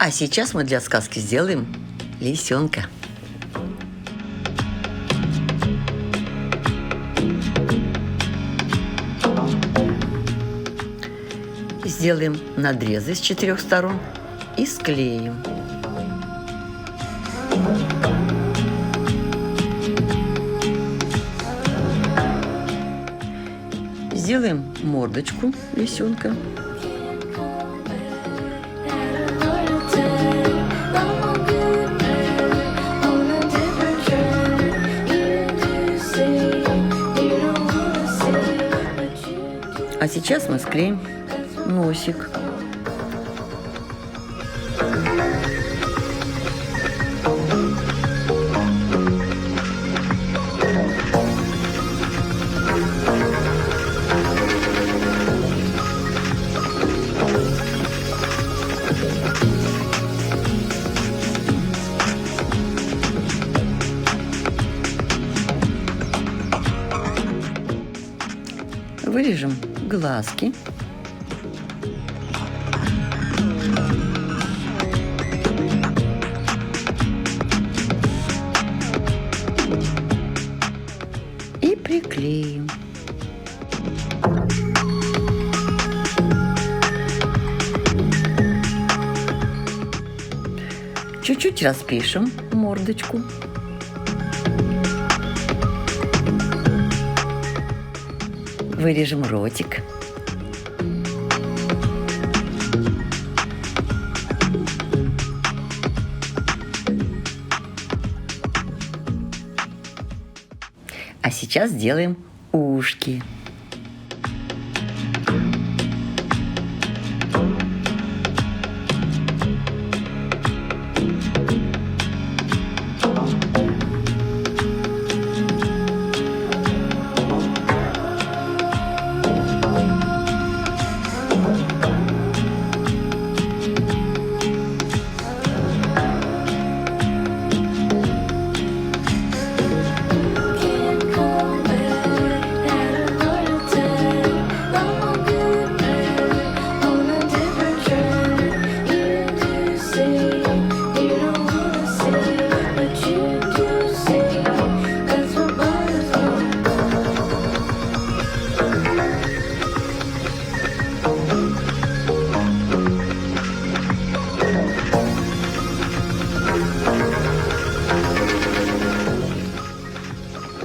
А сейчас мы для сказки сделаем лисенка. Сделаем надрезы с 4 сторон и склеим. Сделаем мордочку лисенка. А сейчас мы склеим носик. Вырежем глазки. И приклеим. Чуть-чуть распишем мордочку. Вырежем ротик. А сейчас сделаем ушки.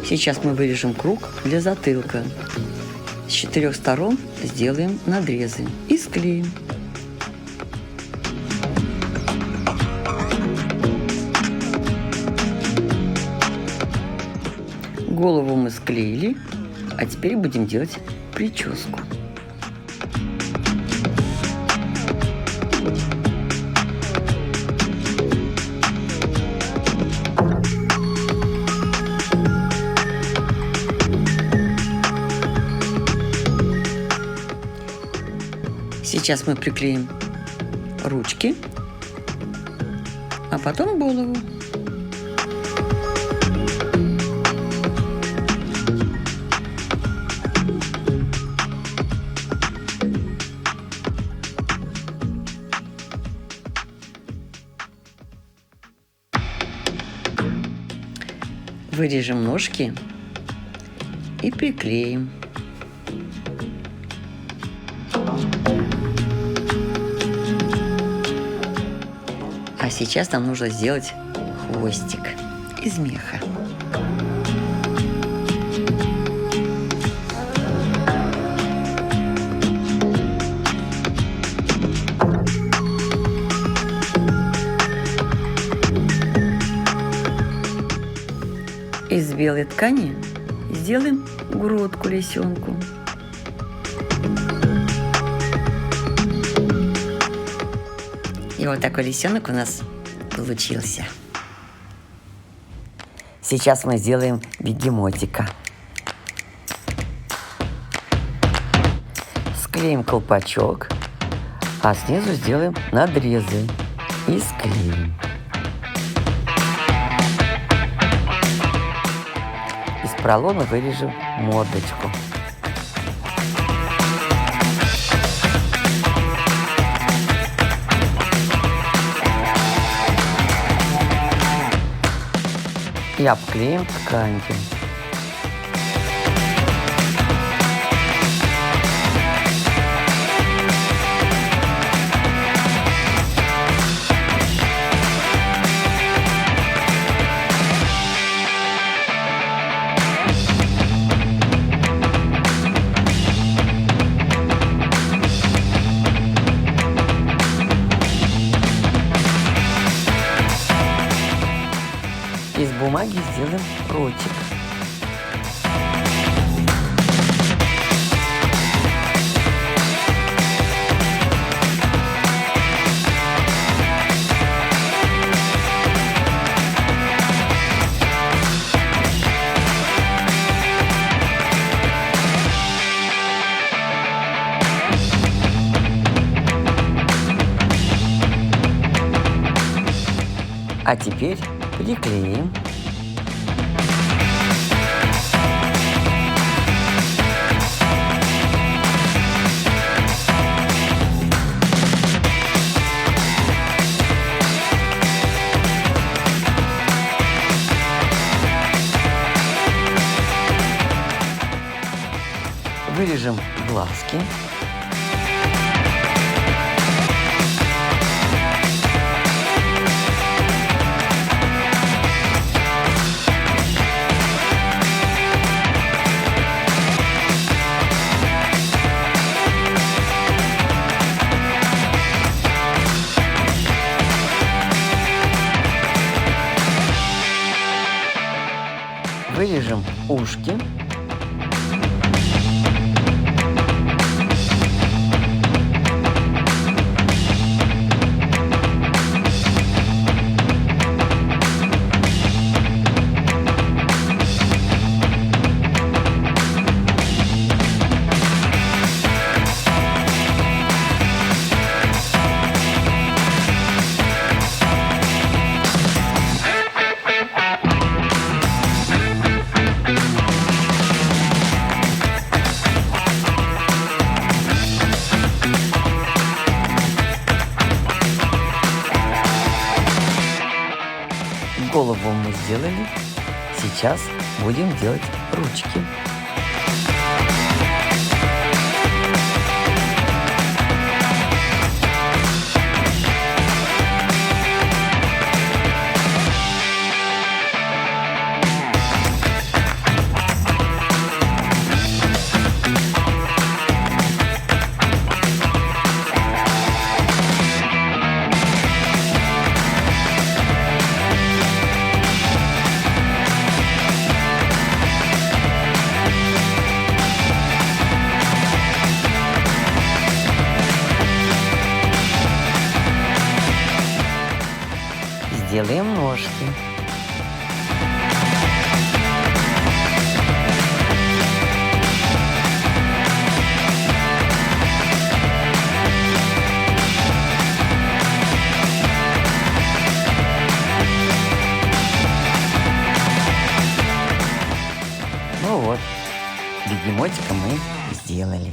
Сейчас мы вырежем круг для затылка. С 4 сторон сделаем надрезы и склеим. Голову мы склеили, а теперь будем делать прическу. Сейчас мы приклеим ручки, а потом голову. Вырежем ножки и приклеим. А сейчас нам нужно сделать хвостик из меха. Из белой ткани сделаем грудку лисенку. И вот такой лисенок у нас получился. Сейчас мы сделаем бегемотика. Склеим колпачок, а снизу сделаем надрезы и склеим. Из поролона вырежем мордочку. и обклеим тканью. Из бумаги сделаем ротик. А теперь приклеим. Вырежем глазки. Вырежем ушки. Голову мы сделали. Сейчас будем делать ручки. Сделаем ножки. Ну вот, бегемотика мы сделали.